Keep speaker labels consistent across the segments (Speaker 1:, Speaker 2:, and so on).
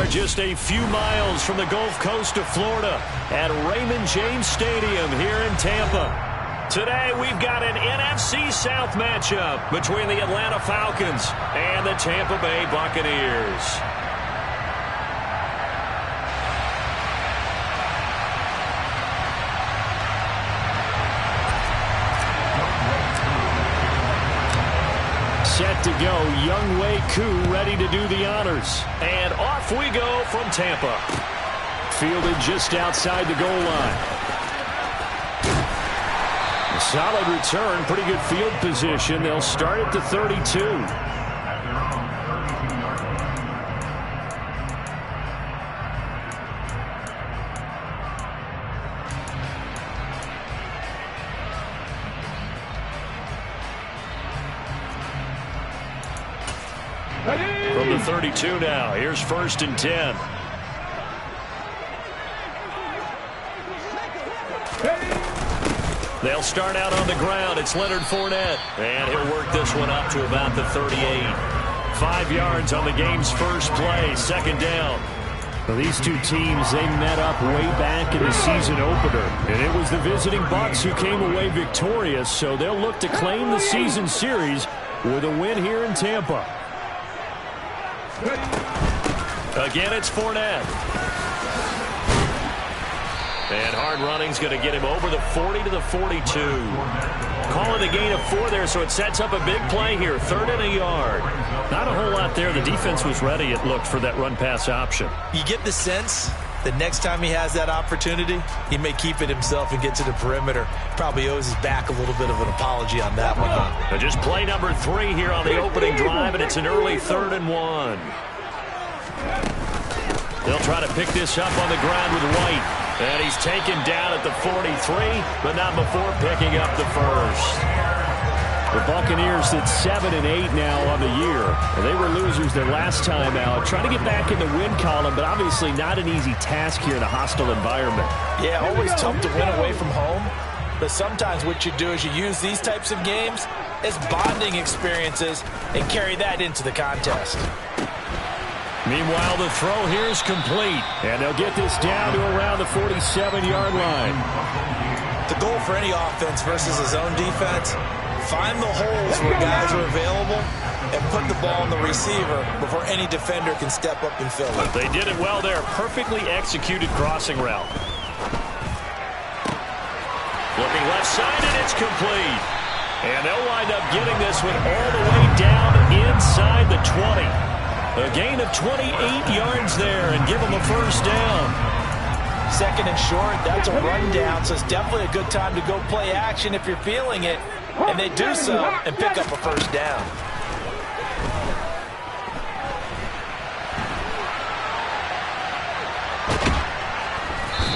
Speaker 1: are just a few miles from the Gulf Coast of Florida at Raymond James Stadium here in Tampa. Today, we've got an NFC South matchup between the Atlanta Falcons and the Tampa Bay Buccaneers. Set to go, Younghoe Koo ready to do the honors. And off we go from Tampa. Fielded just outside the goal line. A solid return, pretty good field position. They'll start at the 32. From the 32 now, here's 1st and 10. They'll start out on the ground. It's Leonard Fournette. And he'll work this one up to about the 38. 5 yards on the game's first play. 2nd down. Well, these two teams, they met up way back in the season opener. And it was the visiting Bucs who came away victorious. So they'll look to claim the season series with a win here in Tampa. Again, it's Fournette. And hard running's going to get him over the 40 to the 42. Call it a gain of 4 there, so it sets up a big play here. 3rd and a yard. Not a whole lot there. The defense was ready, it looked, for that run-pass option.
Speaker 2: You get the sense that next time he has that opportunity, he may keep it himself and get to the perimeter. Probably owes his back a little bit of an apology on that one.
Speaker 1: Now just play number 3 here on the opening drive, and it's an early 3rd and 1. They'll try to pick this up on the ground with White. And he's taken down at the 43, but not before picking up the first. The Buccaneers at 7 and 8 now on the year. They were losers their last time out. Trying to get back in the win column, but obviously not an easy task here in a hostile environment.
Speaker 2: Yeah, always tough to win away from home. But sometimes what you do is you use these types of games as bonding experiences and carry that into the contest.
Speaker 1: Meanwhile, the throw here is complete. And they'll get this down to around the 47-yard line.
Speaker 2: The goal for any offense versus a zone defense, find the holes where guys are available and put the ball on the receiver before any defender can step up and fill it.
Speaker 1: They did it well there. Perfectly executed crossing route. Looking left side, and it's complete. And they'll wind up getting this one all the way down inside the 20. A gain of 28 yards there and give them a first down.
Speaker 2: 2nd and short, that's a rundown, so it's definitely a good time to go play action if you're feeling it. And they do so and pick up a first down.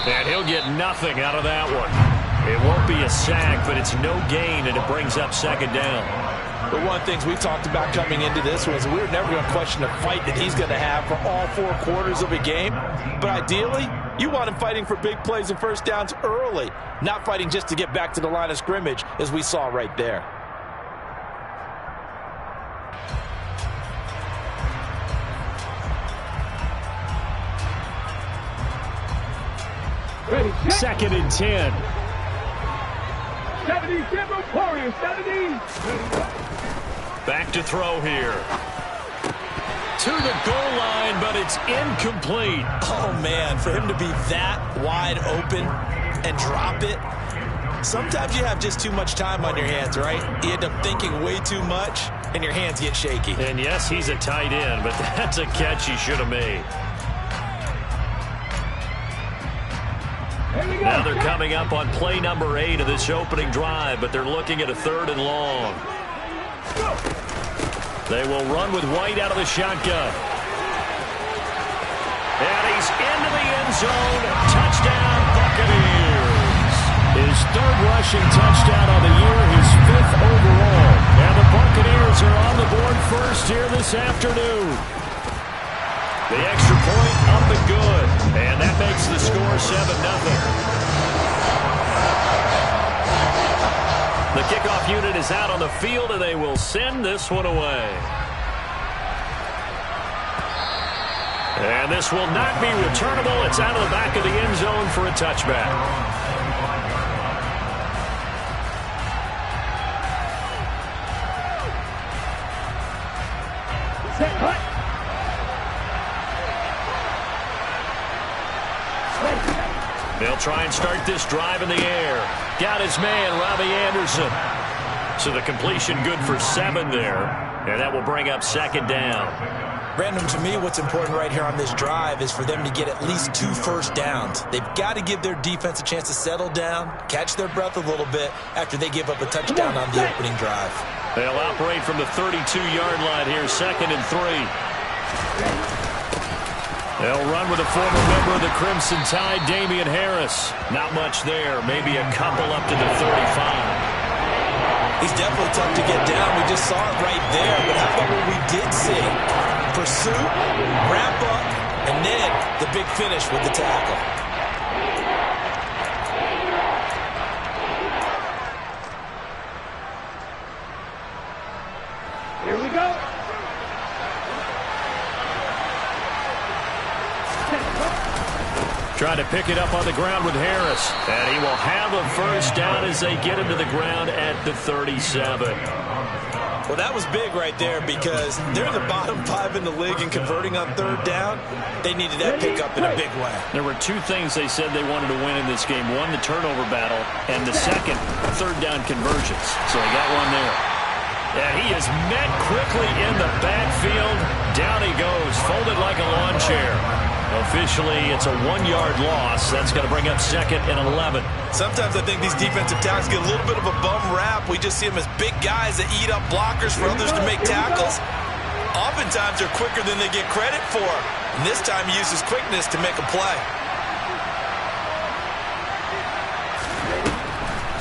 Speaker 1: And he'll get nothing out of that one. It won't be a sack, but it's no gain, and it brings up 2nd down.
Speaker 2: But one of the things we talked about coming into this was we were never going to question the fight that he's going to have for all 4 quarters of a game. But ideally, you want him fighting for big plays and first downs early, not fighting just to get back to the line of scrimmage, as we saw right there.
Speaker 1: Ready, 2nd and 10.
Speaker 3: 70, Warriors, 70.
Speaker 1: Back to throw here. To the goal line, but it's incomplete.
Speaker 2: Oh, man, for him to be that wide open and drop it. Sometimes you have just too much time on your hands, right? You end up thinking way too much, and your hands get shaky.
Speaker 1: And yes, he's a tight end, but that's a catch he should have made. Now they're coming up on play number 8 of this opening drive, but they're looking at a 3rd and long. They will run with White out of the shotgun. And he's into the end zone. Touchdown, Buccaneers. His 3rd rushing touchdown of the year, his 5th overall. And the Buccaneers are on the board first here this afternoon. The extra point up and good. And that makes the score 7-0. The kickoff unit is out on the field, and they will send this one away. And this will not be returnable. It's out of the back of the end zone for a touchback.
Speaker 3: Set, cut.
Speaker 1: They'll try and start this drive in the air. Got his man, Robbie Anderson. So the completion good for 7 there. And that will bring up second down.
Speaker 2: Brandon, to me, what's important right here on this drive is for them to get at least 2 first downs. They've got to give their defense a chance to settle down, catch their breath a little bit after they give up a touchdown on the opening drive.
Speaker 1: They'll operate from the 32-yard line here, 2nd and 3. They'll run with a former member of the Crimson Tide, Damian Harris. Not much there, maybe a couple up to the 35.
Speaker 2: He's definitely tough to get down. We just saw it right there. But how about what we did see? Pursuit, wrap up, and then the big finish with the tackle.
Speaker 3: Here we go.
Speaker 1: Trying to pick it up on the ground with Harris. And he will have a first down as they get into the ground at the 37.
Speaker 2: Well, that was big right there because they're in the bottom 5 in the league and converting on 3rd down. They needed that pickup in a big way.
Speaker 1: There were 2 things they said they wanted to win in this game. One, the turnover battle, and the second, 3rd down conversions. So they got one there. And he is met quickly in the backfield. Down he goes, folded like a lawn chair. Officially, it's a 1-yard loss. That's going to bring up 2nd and 11.
Speaker 2: Sometimes I think these defensive tackles get a little bit of a bum rap. We just see them as big guys that eat up blockers for others to make tackles. Oftentimes, they're quicker than they get credit for. And this time, he uses quickness to make a play.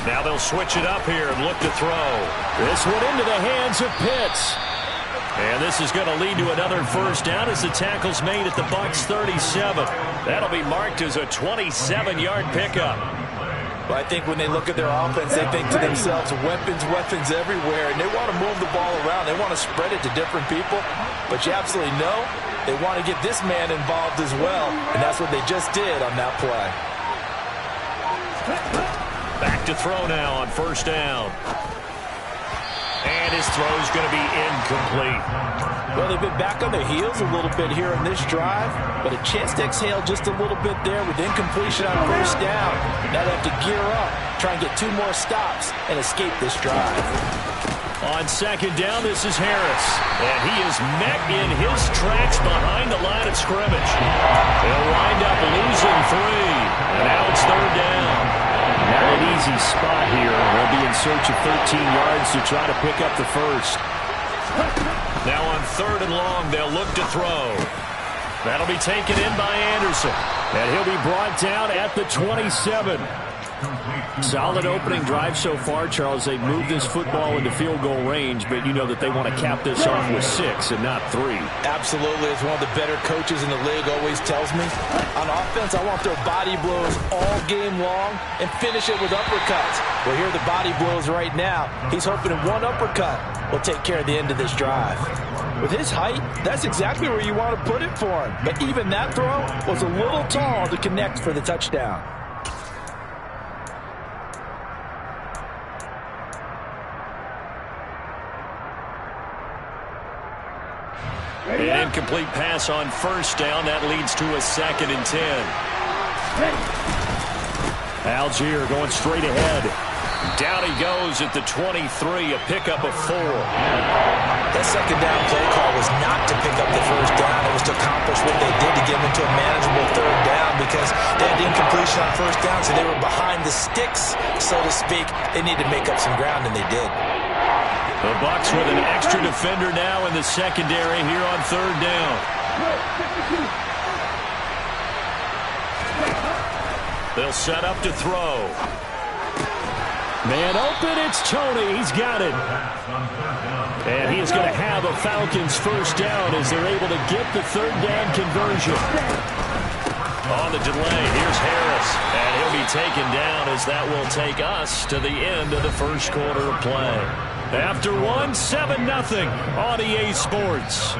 Speaker 1: Now they'll switch it up here and look to throw. This one into the hands of Pitts. And this is going to lead to another first down as the tackle's made at the Bucs 37. That'll be marked as a 27-yard pickup.
Speaker 2: Well, I think when they look at their offense, they think to themselves, weapons everywhere, and they want to move the ball around. They want to spread it to different people. But you absolutely know they want to get this man involved as well, and that's what they just did on that play.
Speaker 1: Back to throw now on first down. And his throw's going to be incomplete.
Speaker 2: Well, they've been back on their heels a little bit here in this drive, but a chance to exhale just a little bit there with incompletion on first down. Now they have to gear up, try and get 2 more stops, and escape this drive.
Speaker 1: On second down, this is Harris. And he is met in his tracks behind the line of scrimmage. They'll wind up losing 3. And now it's 3rd down. Not an easy spot here. They'll be in search of 13 yards to try to pick up the first. Now on 3rd and long, they'll look to throw. That'll be taken in by Anderson. And he'll be brought down at the 27. Solid opening drive so far, Charles. They've moved this football into field goal range, but you know that they want to cap this off with 6 and not 3.
Speaker 2: Absolutely. As one of the better coaches in the league always tells me, on offense, I want their body blows all game long and finish it with uppercuts. Well, here are the body blows right now. He's hoping that one uppercut will take care of the end of this drive. With his height, that's exactly where you want to put it for him. But even that throw was a little tall to connect for the touchdown.
Speaker 1: An incomplete pass on first down. That leads to a 2nd and 10. Algier going straight ahead. Down he goes at the 23, a pickup of 4.
Speaker 2: That second down play call was not to pick up the first down. It was to accomplish what they did to get them into a manageable 3rd down because they had incompletion on first down, so they were behind the sticks, so to speak. They needed to make up some ground, and they did.
Speaker 1: The Bucs with an extra defender now in the secondary here on 3rd down. They'll set up to throw. Man open, it's Tony. He's got it. And he is going to have a Falcons first down as they're able to get the 3rd down conversion. On the delay, here's Harris. And he'll be taken down as that will take us to the end of the first quarter of play. After 1, 7-0 on EA Sports.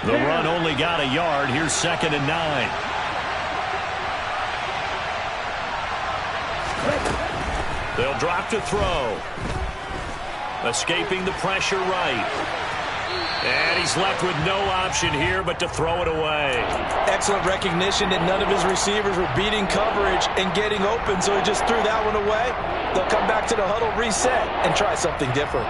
Speaker 1: The run only got a yard. Here's 2nd and 9. They'll drop to throw. Escaping the pressure right. And he's left with no option here but to throw it away.
Speaker 2: Excellent recognition that none of his receivers were beating coverage and getting open, so he just threw that one away. They'll come back to the huddle, reset, and try something different.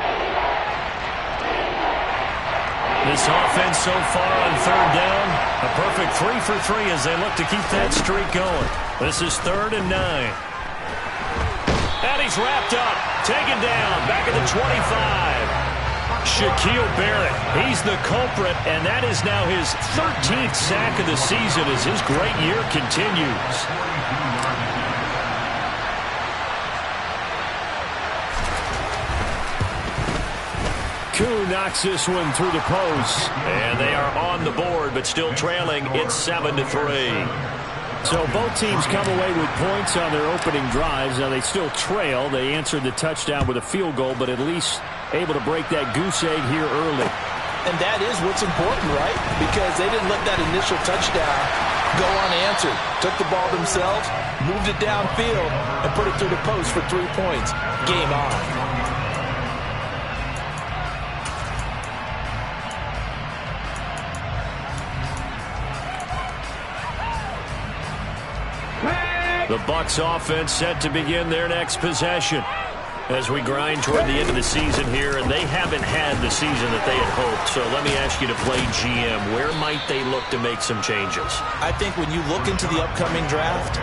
Speaker 1: This offense so far on 3rd down, a perfect 3 for 3 as they look to keep that streak going. This is 3rd and 9. And he's wrapped up, taken down, back at the 25. Shaquille Barrett, he's the culprit, and that is now his 13th sack of the season as his great year continues. Koo knocks this one through the post. And they are on the board, but still trailing. It's 7-3. So both teams come away with points on their opening drives. Now they still trail. They answered the touchdown with a field goal, but at least able to break that goose egg here early.
Speaker 2: And that is what's important, right? Because they didn't let that initial touchdown go unanswered. Took the ball themselves, moved it downfield, and put it through the post for 3 points. Game on.
Speaker 1: The Bucs offense set to begin their next possession as we grind toward the end of the season here, and they haven't had the season that they had hoped. So let me ask you to play GM. Where might they look to make some changes?
Speaker 2: I think when you look into the upcoming draft,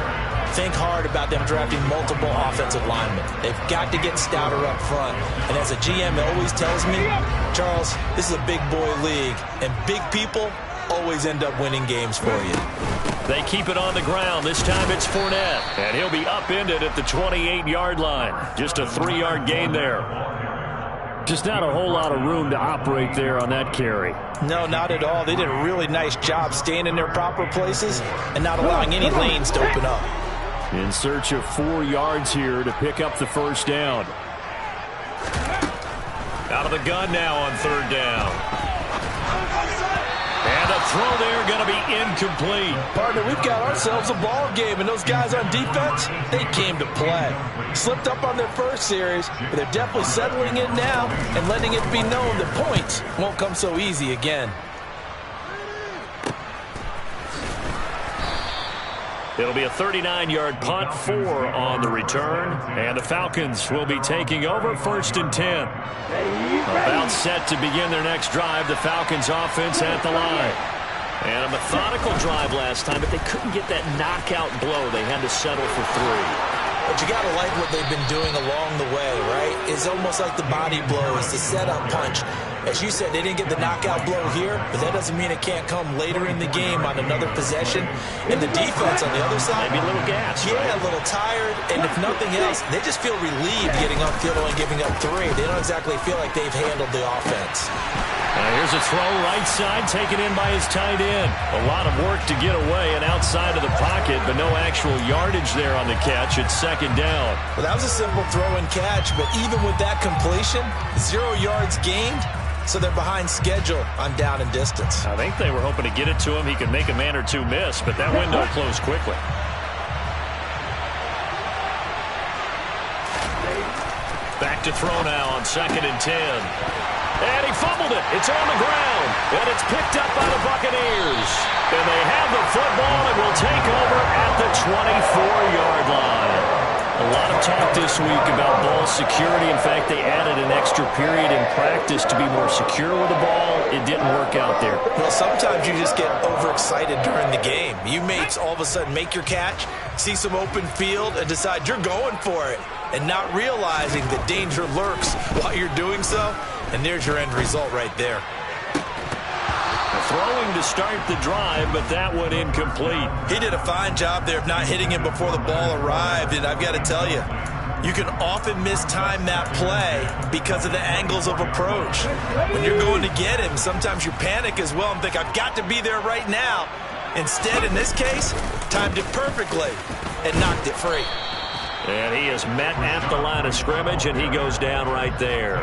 Speaker 2: think hard about them drafting multiple offensive linemen. They've got to get stouter up front. And as a GM always tells me, Charles, this is a big boy league, and big people always end up winning games for you.
Speaker 1: They keep it on the ground. This time it's Fournette. And he'll be upended at the 28-yard line. Just a 3-yard gain there. Just not a whole lot of room to operate there on that carry.
Speaker 2: No, not at all. They did a really nice job staying in their proper places and not allowing any lanes to open up.
Speaker 1: In search of 4 yards here to pick up the first down. Out of the gun now on 3rd down. And the throw there going to be incomplete.
Speaker 2: Partner, we've got ourselves a ball game, and those guys on defense, they came to play. Slipped up on their first series, but they're definitely settling in now and letting it be known that points won't come so easy again.
Speaker 1: It'll be a 39-yard punt, 4 on the return, and the Falcons will be taking over 1st and 10. About set to begin their next drive, the Falcons offense at the line. And a methodical drive last time, but they couldn't get that knockout blow. They had to settle for 3.
Speaker 2: But you got to like what they've been doing along the way, right? It's almost like the body blow. It's the setup punch. As you said, they didn't get the knockout blow here, but that doesn't mean it can't come later in the game on another possession. And the defense on the other side,
Speaker 1: maybe a little gas,
Speaker 2: yeah,
Speaker 1: right?
Speaker 2: A little tired. And if nothing else, they just feel relieved getting upfield and giving up 3. They don't exactly feel like they've handled the offense.
Speaker 1: Here's a throw right side, taken in by his tight end. A lot of work to get away and outside of the pocket, but no actual yardage there on the catch. It's 2nd down.
Speaker 2: Well, that was a simple throw and catch, but even with that completion, 0 yards gained, so they're behind schedule on down and distance.
Speaker 1: I think they were hoping to get it to him. He could make a man or two miss, but that window closed quickly. Back to throw now on 2nd and 10. And he fumbled it. It's on the ground. And it's picked up by the Buccaneers. And they have the football and will take over at the 24-yard line. A lot of talk this week about ball security. In fact, they added an extra period in practice to be more secure with the ball. It didn't work out there.
Speaker 2: Well, sometimes you just get overexcited during the game. You may all of a sudden make your catch, see some open field, and decide you're going for it, and not realizing that danger lurks while you're doing so. And there's your end result right there.
Speaker 1: Throwing to start the drive, but that one incomplete.
Speaker 2: He did a fine job there of not hitting him before the ball arrived, and I've got to tell you, you can often mistime that play because of the angles of approach. When you're going to get him, sometimes you panic as well and think, I've got to be there right now. Instead, in this case, timed it perfectly and knocked it free.
Speaker 1: And he is met at the line of scrimmage, and he goes down right there.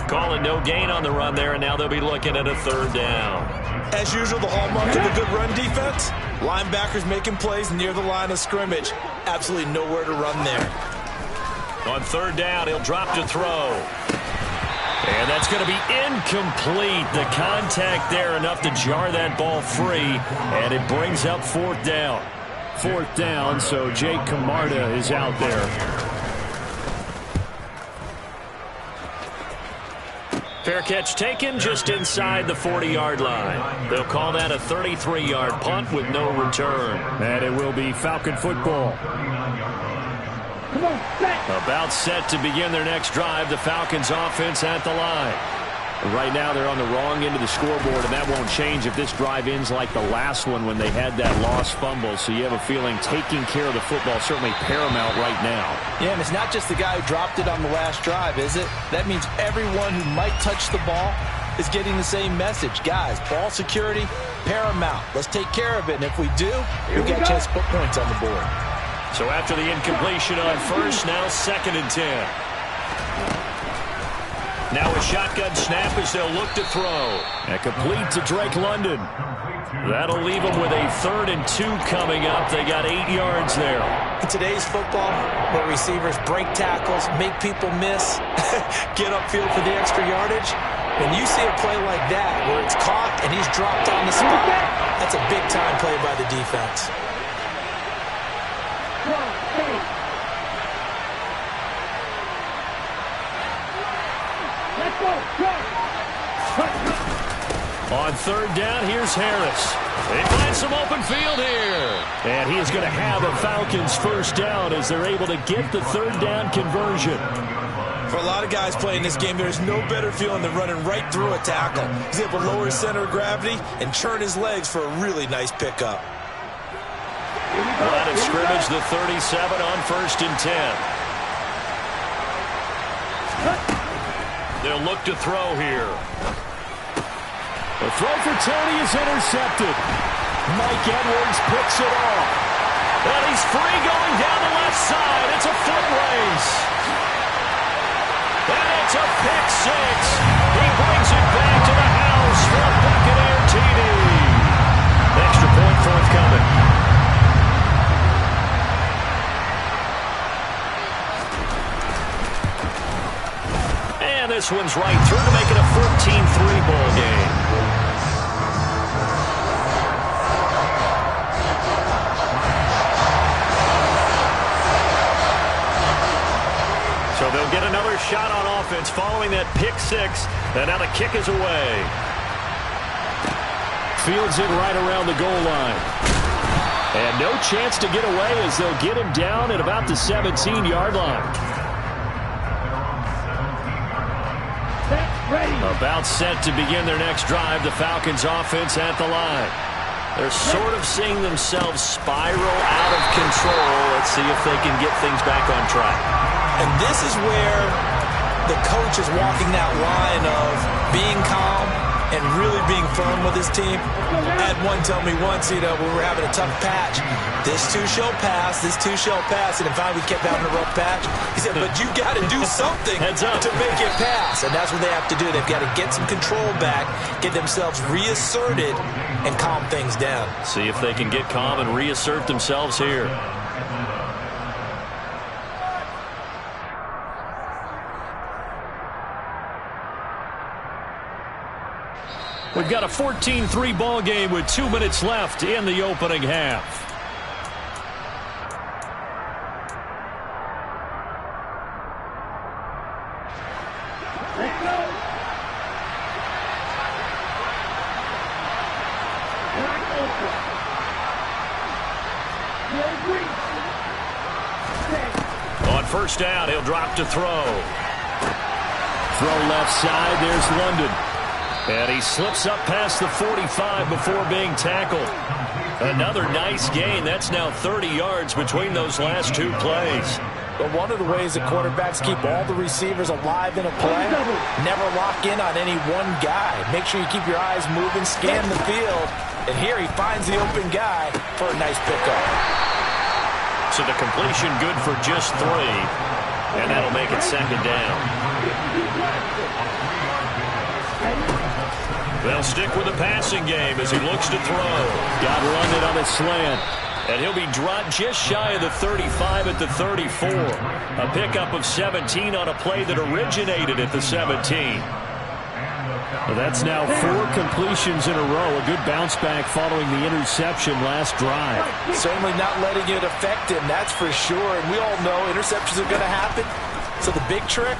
Speaker 1: Calling no gain on the run there, and now they'll be looking at a third down.
Speaker 2: As usual, the hallmark of a good run defense, linebackers making plays near the line of scrimmage. Absolutely nowhere to run there.
Speaker 1: On third down, he'll drop to throw. And that's going to be incomplete. The contact there enough to jar that ball free, and it brings up fourth down. Fourth down, so Jake Camarda is out there. Fair catch taken just inside the 40-yard line. They'll call that a 33-yard punt with no return. And it will be Falcon football. About set to begin their next drive. The Falcons offense at the line. Right now they're on the wrong end of the scoreboard, and that won't change if this drive ends like the last one when they had that lost fumble. So you have a feeling taking care of the football certainly paramount right now.
Speaker 2: Yeah, and it's not just the guy who dropped it on the last drive, is it? That means everyone who might touch the ball is getting the same message. Guys, ball security, paramount. Let's take care of it, and if we do, we'll get a chance to put points on the board.
Speaker 1: So after the incompletion on first, now 2nd and 10. Now a shotgun snap as they'll look to throw. And complete to Drake London. That'll leave them with a 3rd and 2 coming up. They got 8 yards there.
Speaker 2: In today's football, where receivers break tackles, make people miss, get upfield for the extra yardage, when you see a play like that where it's caught and he's dropped on the spot, that's a big-time play by the defense.
Speaker 1: On third down, here's Harris. They find some open field here. And he is going to have a Falcons first down as they're able to get the third down conversion.
Speaker 2: For a lot of guys playing this game, there's no better feeling than running right through a tackle. He's able to lower his center of gravity and churn his legs for a really nice pickup.
Speaker 1: Line of scrimmage, the 37 on 1st and 10. They'll look to throw here. The throw for Tony is intercepted. Mike Edwards picks it off. And he's free going down the left side. It's a foot race. And it's a pick six. He brings it back to the house for a Buccaneer TD. Extra point forthcoming. And this one's right through to make it a 14-3 ball game. So they'll get another shot on offense following that pick six. And now the kick is away. Fields it right around the goal line. And no chance to get away as they'll get him down at about the 17-yard line. About set to begin their next drive. The Falcons offense at the line. They're sort of seeing themselves spiral out of control. Let's see if they can get things back on track.
Speaker 2: And this is where the coach is walking that line of being calm and really being firm with his team. I had one tell me once, we were having a tough patch. This too shall pass, this too shall pass. And in fact, we kept having a rough patch. He said, but you got to do something to make it pass. And that's what they have to do. They've got to get some control back, get themselves reasserted, and calm things down.
Speaker 1: See if they can get calm and reassert themselves here. We've got a 14-3 ball game with 2 minutes left in the opening half. On first down, he'll drop to throw. Throw left side, there's London. And he slips up past the 45 before being tackled. Another nice gain. That's now 30 yards between those last two plays.
Speaker 2: But one of the ways that quarterbacks keep all the receivers alive in a play, never lock in on any one guy. Make sure you keep your eyes moving, scan the field. And here he finds the open guy for a nice pickup.
Speaker 1: So the completion good for just 3. And that'll make it 2nd down. They'll stick with the passing game as he looks to throw. Got London on a slant. And he'll be dropped just shy of the 35 at the 34. A pickup of 17 on a play that originated at the 17. Well, that's now 4 completions in a row. A good bounce back following the interception last drive.
Speaker 2: Certainly not letting it affect him, that's for sure. And we all know interceptions are going to happen. So the big trick,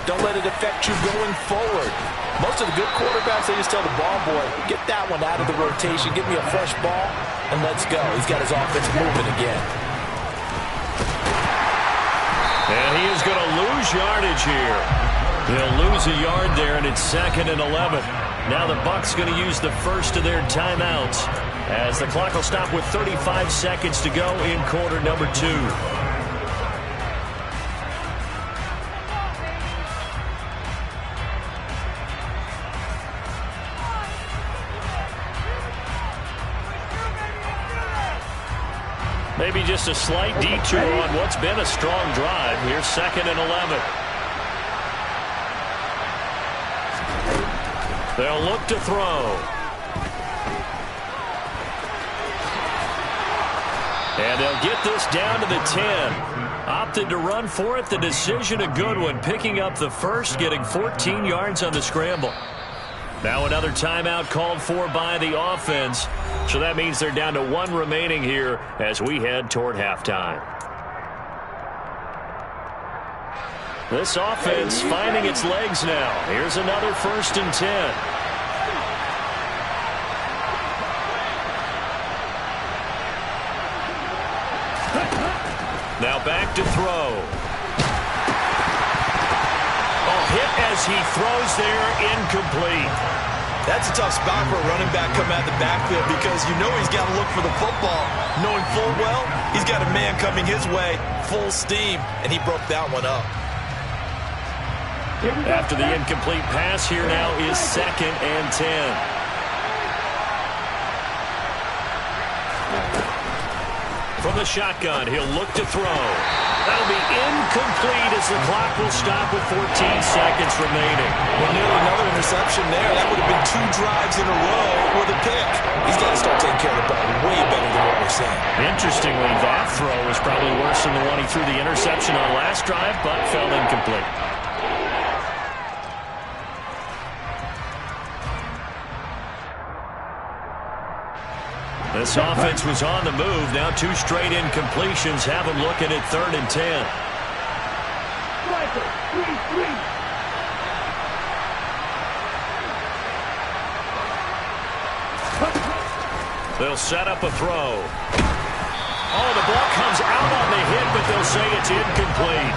Speaker 2: don't let it affect you going forward. Most of the good quarterbacks, they just tell the ball boy, get that one out of the rotation, give me a fresh ball, and let's go. He's got his offense moving again.
Speaker 1: And he is going to lose yardage here. He'll lose a yard there, and it's 2nd and 11. Now the Bucs going to use the first of their timeouts as the clock will stop with 35 seconds to go in quarter number 2. Maybe just a slight detour on what's been a strong drive. Here's 2nd and 11. They'll look to throw. And they'll get this down to the 10. Opted to run for it. The decision a good one. Picking up the first, getting 14 yards on the scramble. Now another timeout called for by the offense. So that means they're down to 1 remaining here as we head toward halftime. This offense finding its legs now. Here's another 1st and 10. Now back to throw. Oh, hit as he throws there, incomplete.
Speaker 2: That's a tough spot for a running back coming out of the backfield because you know he's got to look for the football. Knowing full well, he's got a man coming his way, full steam, and he broke that one up.
Speaker 1: After the incomplete pass, here now is 2nd and 10. From the shotgun, he'll look to throw. That'll be incomplete as the clock will stop with 14 seconds remaining.
Speaker 2: Well, nearly another interception there. That would have been 2 drives in a row with a pick. He's got to start taking care of the ball way better than what we're seeing.
Speaker 1: Interestingly, that throw was probably worse than the one he threw the interception on last drive, but fell incomplete. This offense was on the move. Now 2 straight incompletions have them looking at 3rd and 10. They'll set up a throw. Oh, the ball comes out on the hit, but they'll say it's incomplete.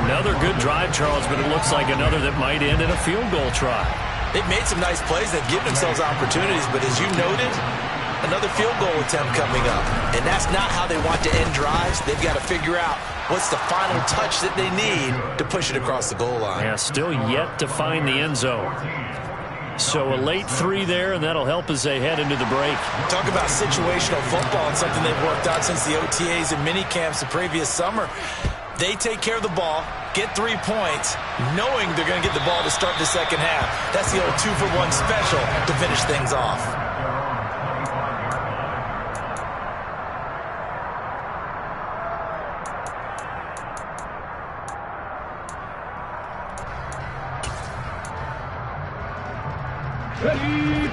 Speaker 1: Another good drive, Charles, but it looks like another that might end in a field goal try.
Speaker 2: They've made some nice plays. They've given themselves opportunities, but as you noted, another field goal attempt coming up. And that's not how they want to end drives. They've got to figure out what's the final touch that they need to push it across the goal line.
Speaker 1: Yeah, still yet to find the end zone. So a late 3 there, and that'll help as they head into the break.
Speaker 2: Talk about situational football. It's something they've worked out since the OTAs and mini camps the previous summer. They take care of the ball, get 3 points, knowing they're going to get the ball to start the second half. That's the old 2-for-1 special to finish things off.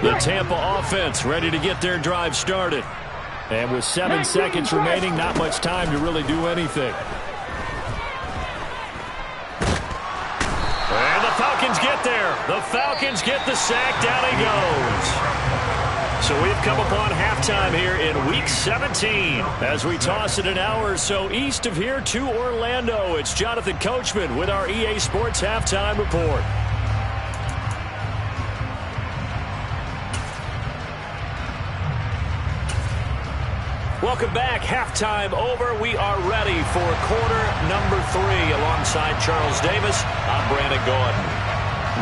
Speaker 1: The Tampa offense ready to get their drive started. And with 7 seconds remaining, not much time to really do anything. And the Falcons get there. The Falcons get the sack. Down he goes. So we've come upon halftime here in Week 17 as we toss it an hour or so east of here to Orlando. It's Jonathan Coachman with our EA Sports Halftime Report. Welcome back. Halftime over. We are ready for quarter number 3. Alongside Charles Davis, I'm Brandon Gordon.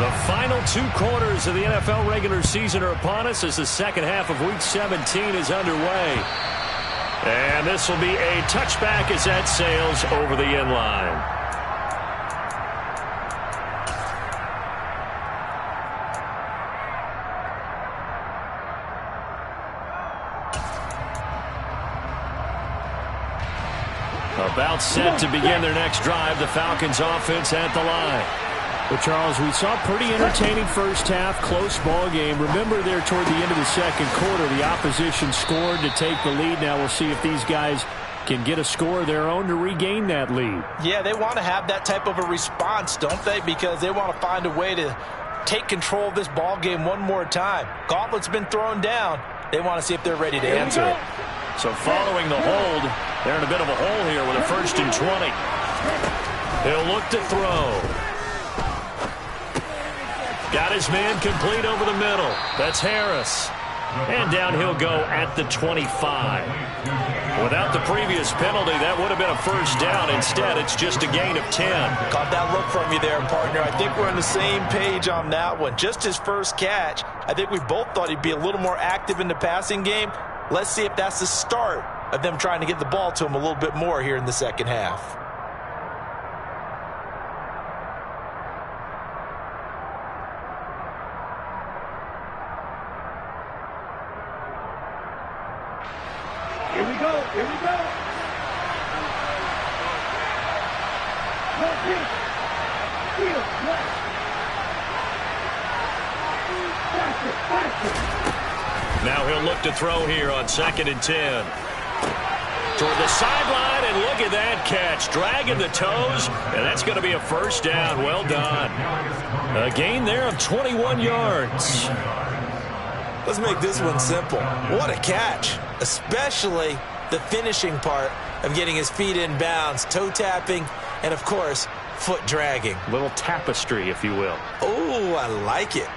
Speaker 1: The final 2 quarters of the NFL regular season are upon us as the second half of Week 17 is underway. And this will be a touchback as that sails over the end line. About set to begin their next drive. The Falcons offense at the line.
Speaker 4: Well, Charles, we saw a pretty entertaining first half, close ball game. Remember there toward the end of the second quarter, the opposition scored to take the lead. Now we'll see if these guys can get a score of their own to regain that lead.
Speaker 2: Yeah, they want to have that type of a response, don't they? Because they want to find a way to take control of this ball game one more time. Gauntlet's been thrown down. They want to see if they're ready to answer it.
Speaker 1: So following the hold, they're in a bit of a hole here with a 1st and 20. He'll look to throw. Got his man complete over the middle. That's Harris. And down he'll go at the 25. Without the previous penalty, that would have been a 1st down. Instead, it's just a gain of 10.
Speaker 2: Caught that look from you there, partner. I think we're on the same page on that one. Just his first catch. I think we both thought he'd be a little more active in the passing game. Let's see if that's the start of them trying to get the ball to him a little bit more here in the second half.
Speaker 3: Here we go. Here we go. No pitch. Field left. Faster, faster.
Speaker 1: Now he'll look to throw here on 2nd and 10. Toward the sideline, and look at that catch. Dragging the toes, and that's going to be a 1st down. Well done. A gain there of 21 yards.
Speaker 2: Let's make this one simple. What a catch, especially the finishing part of getting his feet in bounds, toe tapping, and, of course, foot dragging.
Speaker 1: Little tapestry, if you will.
Speaker 2: Oh, I like it.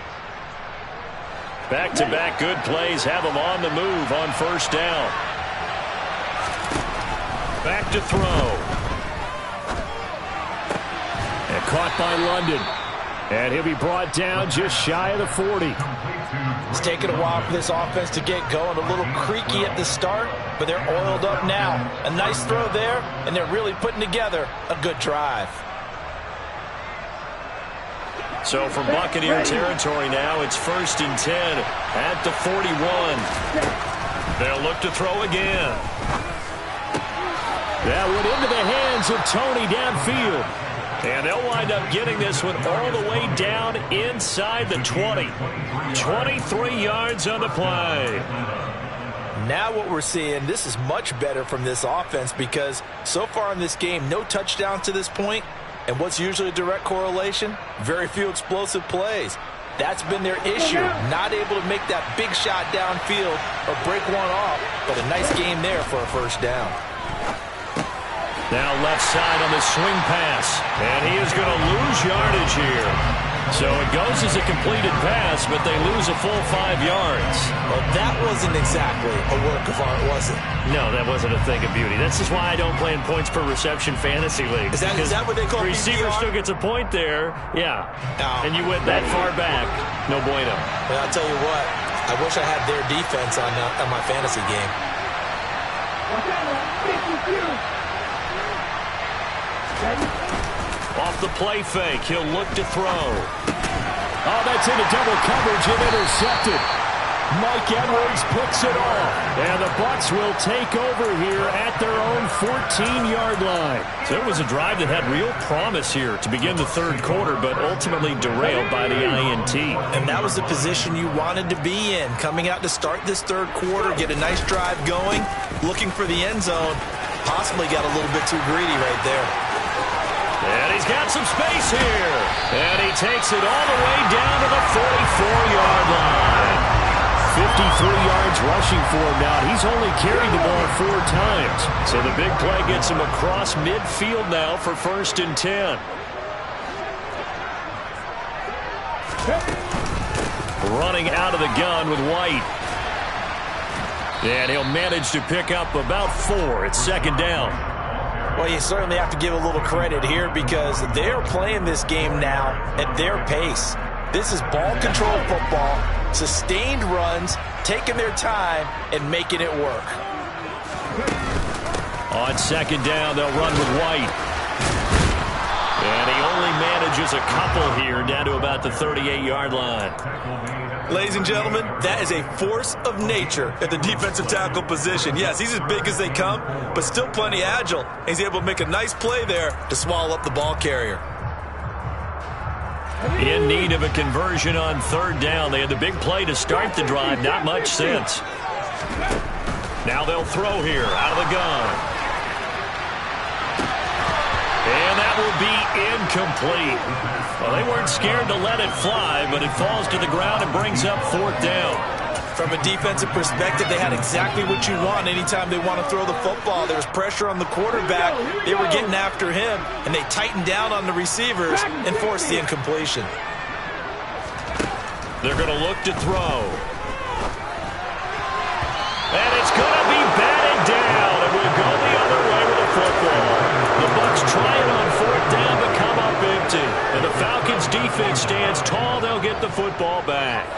Speaker 1: Back-to-back good plays have him on the move on 1st down. Back to throw.
Speaker 4: And caught by London. And he'll be brought down just shy of the 40.
Speaker 2: It's taken a while for this offense to get going. A little creaky at the start, but they're oiled up now. A nice throw there, and they're really putting together a good drive.
Speaker 1: So from Buccaneer territory now, it's 1st and 10 at the 41. They'll look to throw again.
Speaker 4: That went into the hands of Tony downfield.
Speaker 1: And they'll wind up getting this one all the way down inside the 20. 23 yards on the play.
Speaker 2: Now what we're seeing, this is much better from this offense because so far in this game, no touchdown to this point. And what's usually a direct correlation? Very few explosive plays. That's been their issue. Not able to make that big shot downfield or break one off, but a nice game there for a 1st down.
Speaker 1: Now left side on the swing pass. And he is going to lose yardage here. So it goes as a completed pass, but they lose a full 5 yards.
Speaker 2: Well, that wasn't exactly a work of art, was it?
Speaker 1: No, that wasn't a thing of beauty. This is why I don't play in points per reception fantasy league.
Speaker 2: Is that what they call
Speaker 1: the receiver
Speaker 2: PPR?
Speaker 1: still gets a point there. Yeah.
Speaker 2: Oh.
Speaker 1: And you went that far back. No bueno.
Speaker 2: And I'll tell you what, I wish I had their defense on my fantasy game.
Speaker 1: Off the play fake, he'll look to throw.
Speaker 4: Oh, that's into double coverage and intercepted. Mike Edwards picks it off. And the Bucs will take over here at their own 14-yard line.
Speaker 1: So it was a drive that had real promise here to begin the 3rd quarter, but ultimately derailed by the INT.
Speaker 2: And that was the position you wanted to be in. Coming out to start this 3rd quarter, get a nice drive going, looking for the end zone. Possibly got a little bit too greedy right there.
Speaker 1: And he's got some space here. And he takes it all the way down to the 44-yard line. 53 yards rushing for him now. He's only carried the ball 4 times. So the big play gets him across midfield now for 1st and 10. Running out of the gun with White. And he'll manage to pick up about 4. It's 2nd down.
Speaker 2: Well, you certainly have to give a little credit here because they're playing this game now at their pace. This is ball control football, sustained runs, taking their time, and making it work.
Speaker 1: On second down, they'll run with White. And he only manages a couple here, down to about the 38-yard line.
Speaker 2: Ladies and gentlemen, that is a force of nature at the defensive tackle position. Yes, he's as big as they come, but still plenty agile. He's able to make a nice play there to swallow up the ball carrier.
Speaker 1: In need of a conversion on third down. They had the big play to start the drive, not much since. Now they'll throw here out of the gun. And that will be incomplete. Well, they weren't scared to let it fly, but it falls to the ground and brings up fourth down.
Speaker 2: From a defensive perspective, they had exactly what you want anytime they want to throw the football. There was pressure on the quarterback. They were getting after him, and they tightened down on the receivers and forced the incompletion.
Speaker 1: They're going to look to throw. And it's going to be batted down, and we'll go the other way with the football. The Bucs try it on fourth down, but come up empty. And the Falcons' defense stands tall. They'll get the football back.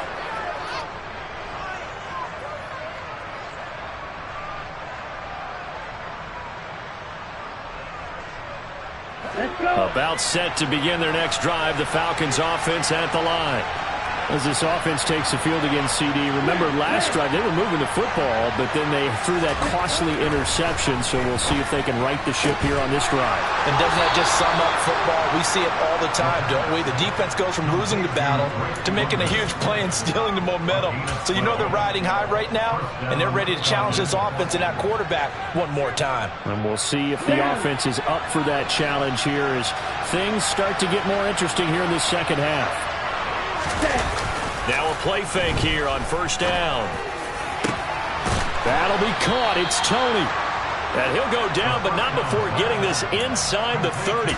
Speaker 1: About set to begin their next drive. The Falcons offense at the line.
Speaker 4: As this offense takes the field against CD, remember last drive they were moving the football, but then they threw that costly interception, so we'll see if they can right the ship here on this drive.
Speaker 2: And doesn't that just sum up football? We see it all the time, don't we? The defense goes from losing the battle to making a huge play and stealing the momentum. So you know they're riding high right now, and they're ready to challenge this offense and that quarterback one more time.
Speaker 4: And we'll see if the offense is up for that challenge here as things start to get more interesting here in this second half.
Speaker 1: Now a play fake here on first down.
Speaker 4: That'll be caught. It's Tony.
Speaker 1: And he'll go down, but not before getting this inside the 30.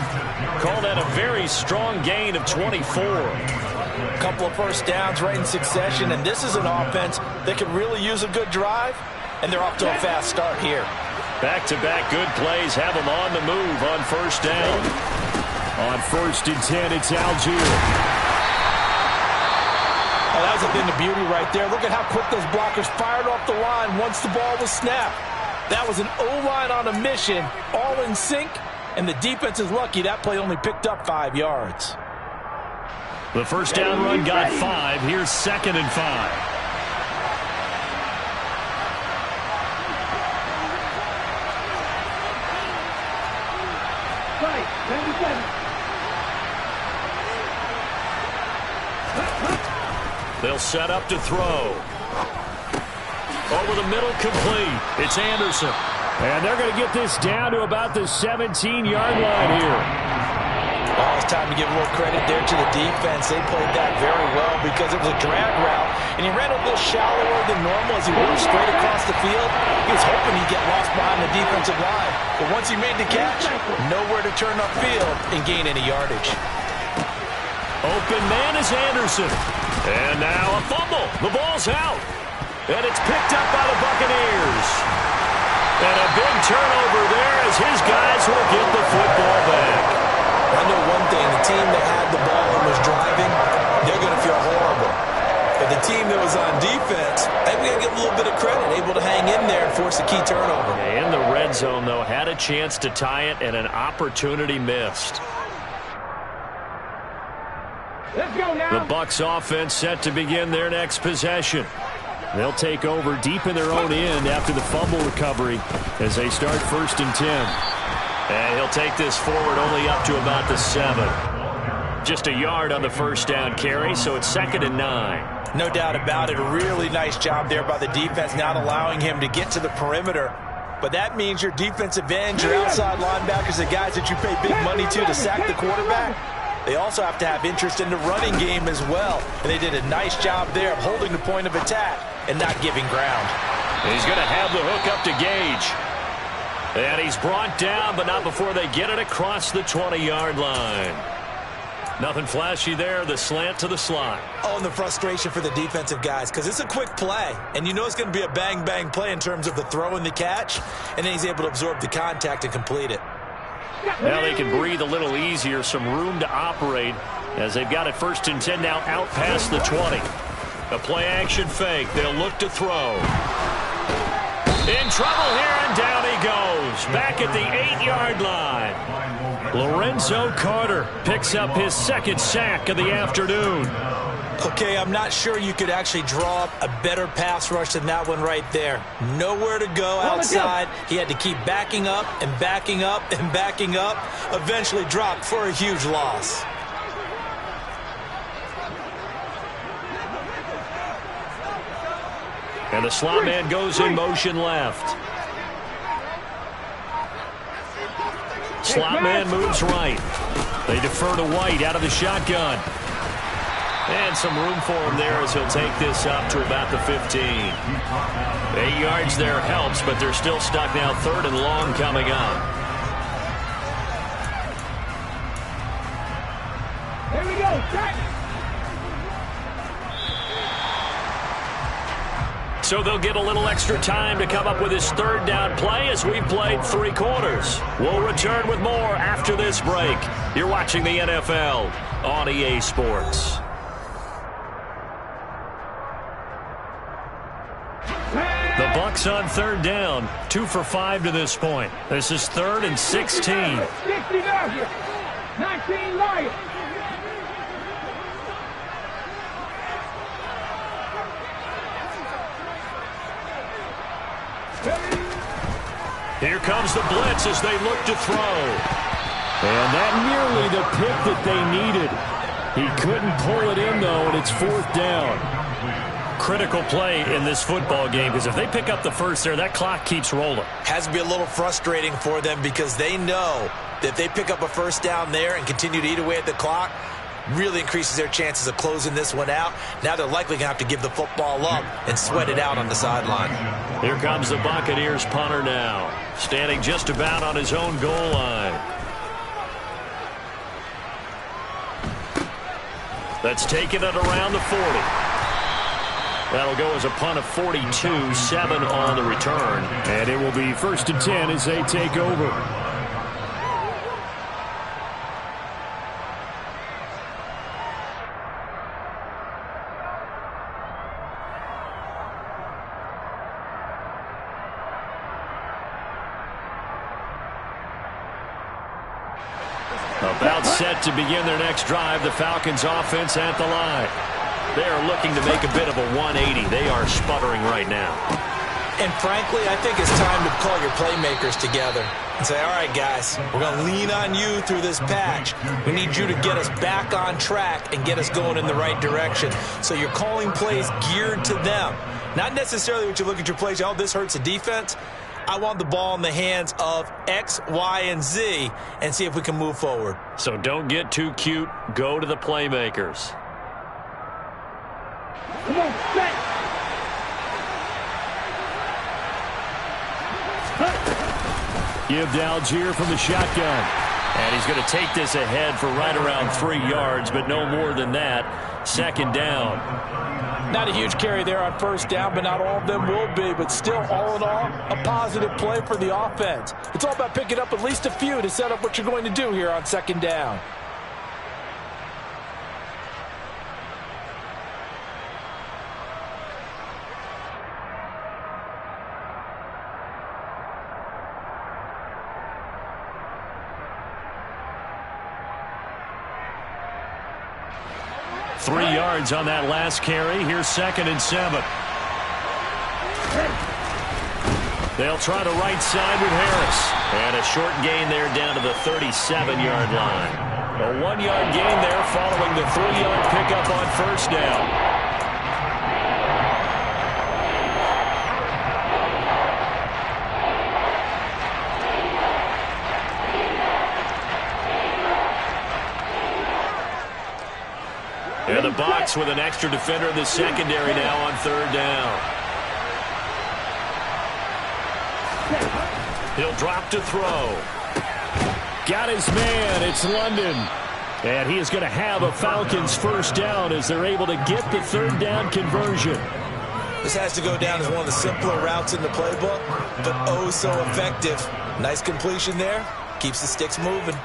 Speaker 1: Call that a very strong gain of 24.
Speaker 2: A couple of first downs right in succession, and this is an offense that could really use a good drive, and they're off to a fast start here.
Speaker 1: Back-to-back good plays have them on the move on first down.
Speaker 4: On 1st and 10, it's Algier.
Speaker 2: Oh, that was a thing of beauty right there. Look at how quick those blockers fired off the line once the ball was snapped. That was an O-line on a mission, all in sync, and the defense is lucky that play only picked up 5 yards.
Speaker 1: The first down run got 5. Here's 2nd and 5. They'll set up to throw. Over the middle, complete. It's Anderson.
Speaker 4: And they're going to get this down to about the 17-yard line here.
Speaker 2: Well, it's time to give a little credit there to the defense. They played that very well because it was a drag route, and he ran a little shallower than normal as he moved straight across the field. He was hoping he'd get lost behind the defensive line. But once he made the catch, nowhere to turn upfield and gain any yardage.
Speaker 1: Open man is Anderson. And now a fumble. The ball's out. And it's picked up by the Buccaneers. And a big turnover there as his guys will get the football back.
Speaker 2: I know one thing. The team that had the ball and was driving, they're going to feel horrible. But the team that was on defense, they're going to get a little bit of credit, able to hang in there and force a key turnover.
Speaker 1: In the red zone, though, had a chance to tie it and an opportunity missed.
Speaker 3: Let's go now.
Speaker 1: The Bucs offense set to begin their next possession. They'll take over deep in their own end after the fumble recovery as they start 1st and 10. And he'll take this forward only up to about the 7. Just a yard on the first down carry, so it's 2nd and 9.
Speaker 2: No doubt about it. A really nice job there by the defense, not allowing him to get to the perimeter. But that means your defensive ends, your outside linebackers, the guys that you pay big money to sack the quarterback, they also have to have interest in the running game as well. And they did a nice job there of holding the point of attack and not giving ground.
Speaker 1: He's going to have the hook up to Gage. And he's brought down, but not before they get it across the 20-yard line. Nothing flashy there, the slant to the slot.
Speaker 2: Oh, and the frustration for the defensive guys, because it's a quick play, and you know it's going to be a bang-bang play in terms of the throw and the catch, and then he's able to absorb the contact and complete it.
Speaker 1: Now they can breathe a little easier, some room to operate as they've got it 1st and 10 now out past the 20. A play-action fake. They'll look to throw. In trouble here, and down he goes. Back at the 8-yard line. Lorenzo Carter picks up his second sack of the afternoon.
Speaker 2: Okay, I'm not sure you could actually draw up a better pass rush than that one right there. Nowhere to go outside. He had to keep backing up and backing up and backing up. Eventually dropped for a huge loss.
Speaker 1: And the slot man goes in motion left. Slot man moves right. They defer to White out of the shotgun. And some room for him there as he'll take this up to about the 15. 8 yards there helps, but they're still stuck now. 3rd and long coming up.
Speaker 3: Here we go. Track.
Speaker 1: So they'll get a little extra time to come up with his 3rd down play as we've played 3 quarters. We'll return with more after this break. You're watching the NFL on EA Sports. The Bucs on 3rd down, 2 for 5 to this point. This is 3rd and 16.
Speaker 3: 60 Dodgers, 19 Lions.
Speaker 1: Here comes the blitz as they look to throw.
Speaker 4: And that nearly the pick that they needed. He couldn't pull it in, though, and it's 4th down.
Speaker 1: Critical play in this football game, because if they pick up the first there, that clock keeps rolling.
Speaker 2: Has to be a little frustrating for them because they know that if they pick up a 1st down there and continue to eat away at the clock, really increases their chances of closing this one out. Now they're likely going to have to give the football up and sweat it out on the sideline.
Speaker 1: Here comes the Buccaneers punter now, standing just about on his own goal line. That's taken it around the 40. That'll go as a punt of 42, 7 on the return.
Speaker 4: And it will be 1st and 10 as they take over.
Speaker 1: About set to begin their next drive, the Falcons offense at the line. They are looking to make a bit of a 180. They are sputtering right now.
Speaker 2: And frankly, I think it's time to call your playmakers together and say, all right, guys, we're going to lean on you through this patch. We need you to get us back on track and get us going in the right direction. So you're calling plays geared to them. Not necessarily what you look at your plays, oh, this hurts the defense. I want the ball in the hands of X, Y, and Z and see if we can move forward.
Speaker 1: So don't get too cute. Go to the playmakers.
Speaker 3: Come on, set.
Speaker 4: Give to Algier from the shotgun.
Speaker 1: And he's going to take this ahead for right around 3 yards, but no more than that. 2nd down.
Speaker 2: Not a huge carry there on 1st down, but not all of them will be. But still, all in all, a positive play for the offense. It's all about picking up at least a few to set up what you're going to do here on 2nd down.
Speaker 1: Three yards on that last carry. Here's 2nd and 7. They'll try the right side with Harris. And a short gain there down to the 37-yard line. A 1-yard gain there following the 3-yard pickup on 1st down. And the Bucs with an extra defender in the secondary now on 3rd down. He'll drop to throw.
Speaker 4: Got his man. It's London. And he is going to have a Falcons 1st down as they're able to get the 3rd down conversion.
Speaker 2: This has to go down as one of the simpler routes in the playbook, but oh so effective. Nice completion there. Keeps the sticks moving.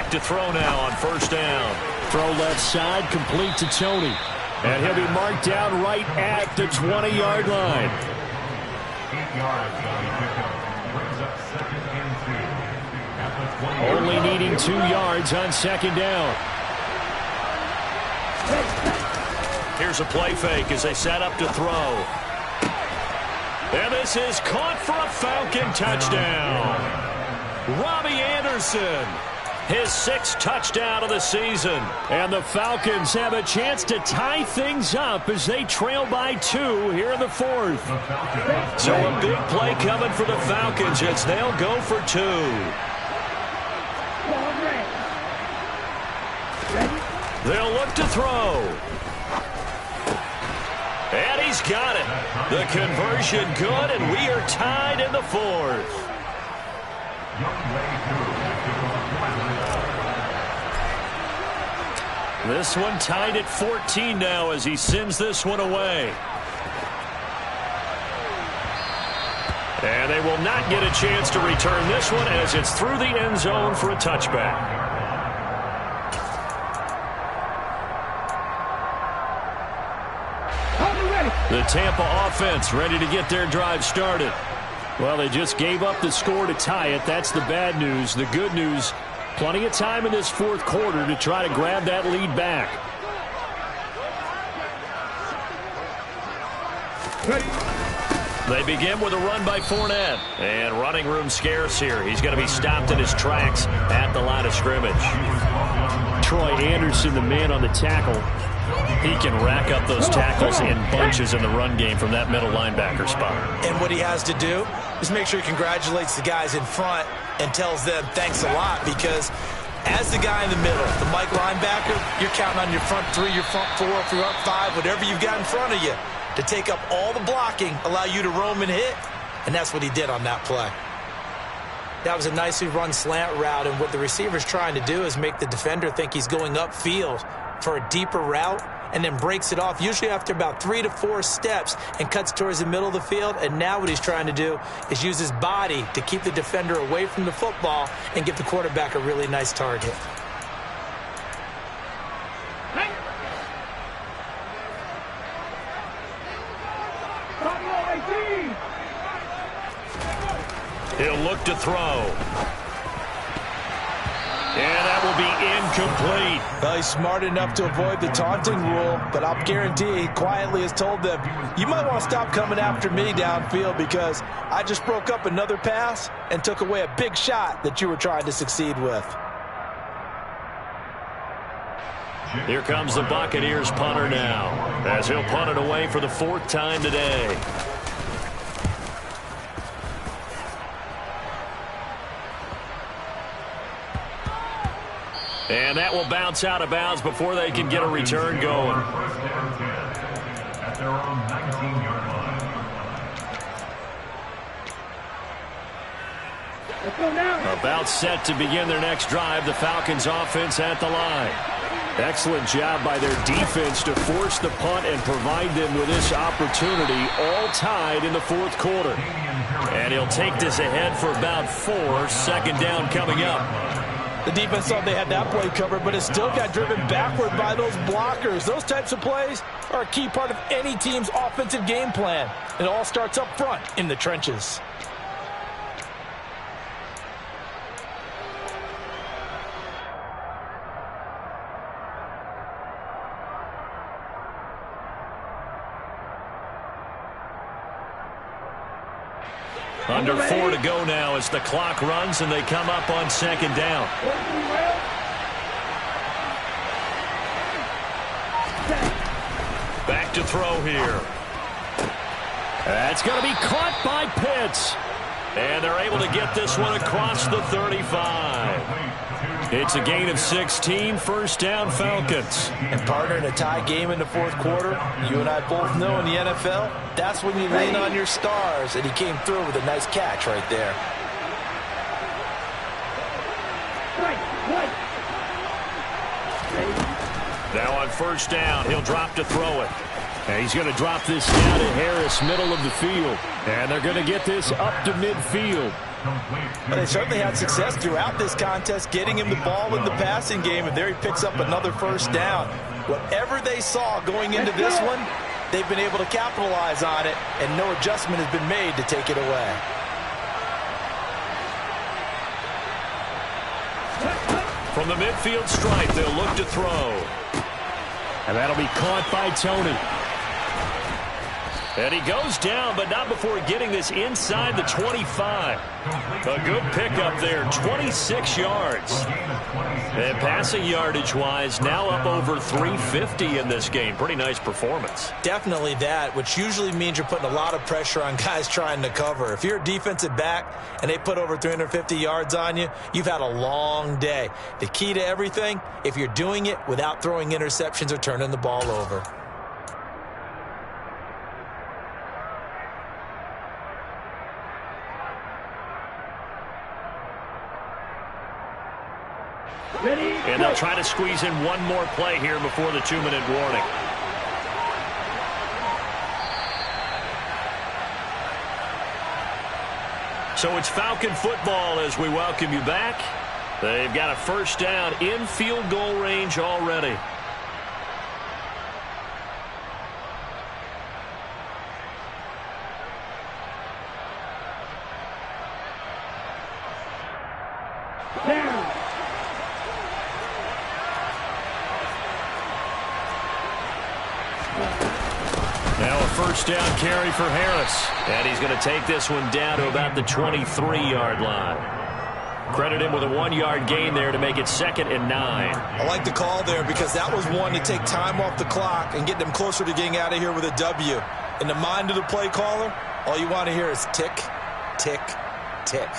Speaker 1: Back to throw now on first down.
Speaker 4: Throw left side, complete to Tony. And he'll be marked down right at the 20-yard line.
Speaker 5: 8 yards on the pickup. Brings up 2nd and 2. At the 20-yard
Speaker 4: Only needing 2 yards on second down.
Speaker 1: Here's a play fake as they set up to throw. And this is caught for a Falcon touchdown. Robbie Anderson, his 6th touchdown of the season. And the Falcons have a chance to tie things up as they trail by 2 here in the 4th. So a big play coming for the Falcons as they'll go for 2. They'll look to throw. And he's got it. The conversion good, and we are tied in the 4th. This one tied at 14 now as he sends this one away. And they will not get a chance to return this one as it's through the end zone for a touchback. The Tampa offense ready to get their drive started. Well, they just gave up the score to tie it. That's the bad news. The good news, plenty of time in this 4th quarter to try to grab that lead back. They begin with a run by Fournette. And running room scarce here. He's going to be stopped in his tracks at the line of scrimmage.
Speaker 4: Troy Anderson, the man on the tackle.
Speaker 1: He can rack up those tackles in bunches in the run game from that middle linebacker spot.
Speaker 2: And what he has to do is make sure he congratulates the guys in front and tells them thanks a lot, because as the guy in the middle, the Mike linebacker, you're counting on your front 3, your front 4, front 5, whatever you've got in front of you to take up all the blocking, allow you to roam and hit, and that's what he did on that play. That was a nicely run slant route, and what the receiver's trying to do is make the defender think he's going upfield for a deeper route, and then breaks it off, usually after about 3 to 4 steps, and cuts towards the middle of the field. And now what he's trying to do is use his body to keep the defender away from the football and give the quarterback a really nice target.
Speaker 1: He'll look to throw. And that will be incomplete.
Speaker 2: Well, he's smart enough to avoid the taunting rule, but I'll guarantee he quietly has told them, you might want to stop coming after me downfield because I just broke up another pass and took away a big shot that you were trying to succeed with.
Speaker 1: Here comes the Buccaneers punter now, as he'll punt it away for the 4th time today. And that will bounce out of bounds before they can get a return going.
Speaker 5: At their own 19-yard line.
Speaker 3: Let's go now.
Speaker 1: About set to begin their next drive, the Falcons offense at the line. Excellent job by their defense to force the punt and provide them with this opportunity, all tied in the 4th quarter. And he'll take this ahead for about 4. 2nd down coming up.
Speaker 2: The defense thought they had that play covered, but it still got driven backward by those blockers. Those types of plays are a key part of any team's offensive game plan. It all starts up front in the trenches.
Speaker 1: Under 4 to go now as the clock runs and they come up on 2nd down. Back to throw here. That's going to be caught by Pitts. And they're able to get this one across the 35. It's a gain of 16, 1st down Falcons.
Speaker 2: And partner, in a tie game in the 4th quarter, you and I both know in the NFL, that's when you lean on your stars, and he came through with a nice catch right there.
Speaker 1: Now on 1st down, he'll drop to throw it. And he's going to drop this down to Harris, middle of the field. And they're going to get this up to midfield.
Speaker 2: But they certainly had success throughout this contest, getting him the ball in the passing game, and there he picks up another first down. Whatever they saw going into this one, they've been able to capitalize on it, and no adjustment has been made to take it away.
Speaker 1: From the midfield stripe, they'll look to throw.
Speaker 4: And that'll be caught by Tony.
Speaker 1: And he goes down, but not before getting this inside the 25. A good pickup there, 26 yards. And passing yardage-wise, now up over 350 in this game. Pretty nice performance.
Speaker 2: Definitely that, which usually means you're putting a lot of pressure on guys trying to cover. If you're a defensive back and they put over 350 yards on you, you've had a long day. The key to everything, if you're doing it without throwing interceptions or turning the ball over.
Speaker 1: And they'll try to squeeze in one more play here before the 2-minute warning. So it's Falcon football as we welcome you back. They've got a first down in field goal range already.
Speaker 4: Now a first down carry for Harris.
Speaker 1: And he's going to take this one down to about the 23-yard line. Credit him with a 1-yard gain there to make it 2nd and 9.
Speaker 2: I like the call there because that was one to take time off the clock and get them closer to getting out of here with a W. In the mind of the play caller, all you want to hear is tick, tick, tick.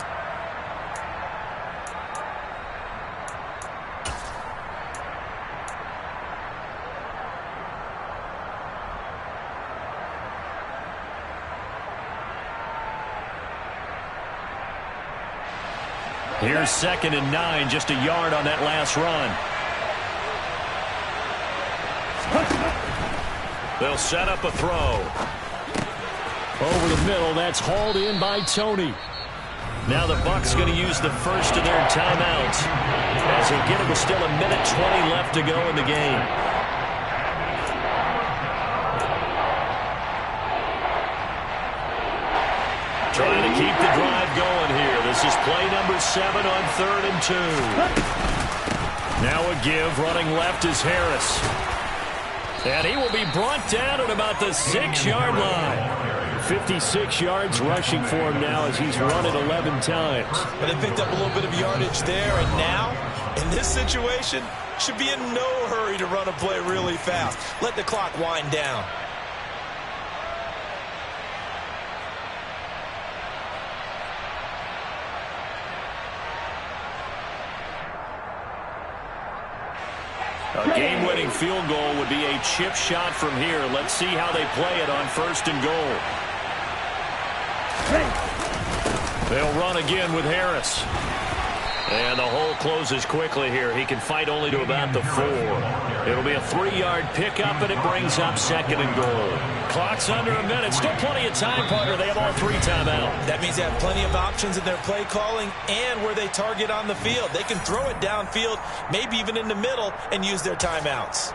Speaker 1: Here's 2nd and 9, just a yard on that last run. They'll set up a throw.
Speaker 4: Over the middle, that's hauled in by Tony.
Speaker 1: Now the Bucs going to use the first of their timeouts as they get it with still 1:20 left to go in the game. Trying to keep the drive going here. This is play number 7 on 3rd and 2. Now a give. Running left is Harris. And he will be brought down at about the 6-yard line.
Speaker 4: 56 yards rushing for him now as he's run it 11 times.
Speaker 2: But they picked up a little bit of yardage there, and now, in this situation, should be in no hurry to run a play really fast. Let the clock wind down.
Speaker 1: A game-winning field goal would be a chip shot from here. Let's see how they play it on 1st and goal. They'll run again with Harris. And the hole closes quickly here. He can fight only to about the 4. It'll be a 3-yard pickup, and it brings up 2nd and goal. Clock's under a minute. Still plenty of time, partner. They have all 3 timeouts.
Speaker 2: That means they have plenty of options in their play calling and where they target on the field. They can throw it downfield, maybe even in the middle, and use their timeouts.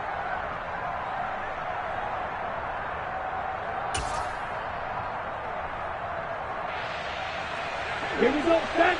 Speaker 3: Here we go, set.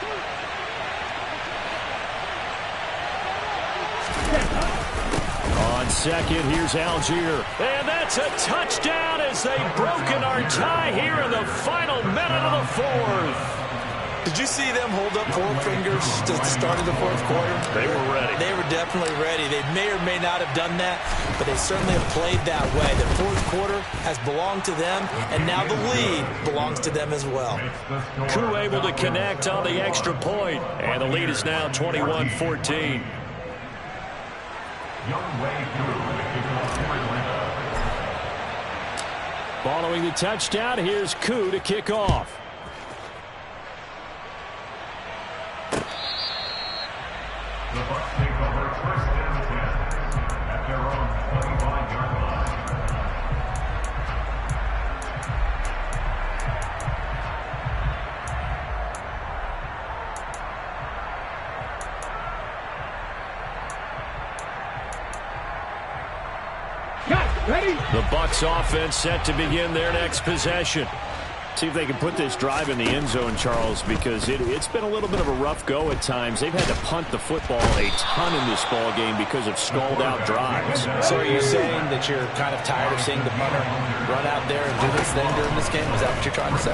Speaker 4: On 2nd, here's Algier.
Speaker 1: And that's a touchdown as they've broken our tie here in the final minute of the 4th.
Speaker 2: Did you see them hold up 4 fingers to the start of the 4th quarter?
Speaker 1: They were ready.
Speaker 2: They were definitely ready. They may or may not have done that, but they certainly have played that way. The 4th quarter has belonged to them, and now the lead belongs to them as well.
Speaker 1: Koo able to connect on the extra point, and the lead is now 21-14.
Speaker 4: Following the touchdown, here's Koo to kick off.
Speaker 5: The Bucs take over 1st and 10 at their own 25-yard line.
Speaker 3: Ready?
Speaker 1: The Bucs offense set to begin their next possession.
Speaker 4: See if they can put this drive in the end zone, Charles, because it's been a little bit of a rough go at times. They've had to punt the football a ton in this ball game because of stalled-out drives.
Speaker 2: So are you saying that you're kind of tired of seeing the punter run out there and do this thing during this game? Is that what you're trying to say?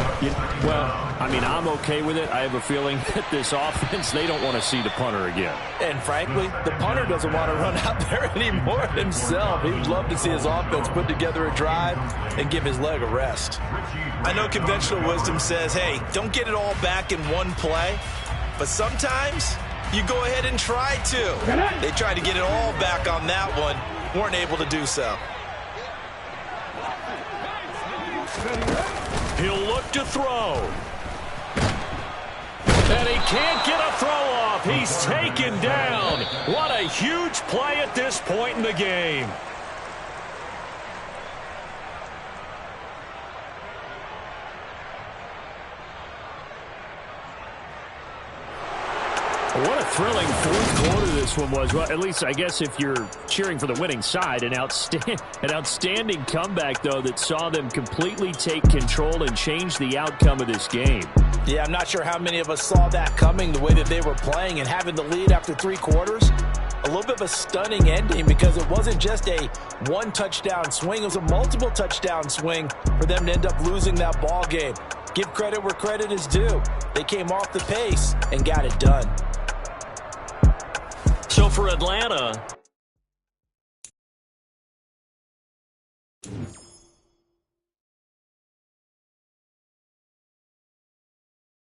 Speaker 4: Well, I mean, I'm okay with it. I have a feeling that this offense, they don't want to see the punter again.
Speaker 2: And frankly, the punter doesn't want to run out there anymore himself. He'd love to see his offense put together a drive and give his leg a rest. I know conventional wisdom says, hey, don't get it all back in one play. But sometimes you go ahead and try to. They tried to get it all back on that one. Weren't able to do so.
Speaker 1: He'll look to throw. And he can't get a throw off. He's taken down. What a huge play at this point in the game.
Speaker 4: What a thrilling fourth quarter this one was. Well, at least I guess if you're cheering for the winning side, an outstanding comeback, though, that saw them completely take control and change the outcome of this game.
Speaker 2: Yeah, I'm not sure how many of us saw that coming, the way that they were playing and having the lead after 3 quarters. A little bit of a stunning ending because it wasn't just a one-touchdown swing. It was a multiple touchdown swing for them to end up losing that ball game. Give credit where credit is due. They came off the pace and got it done.
Speaker 1: So for Atlanta,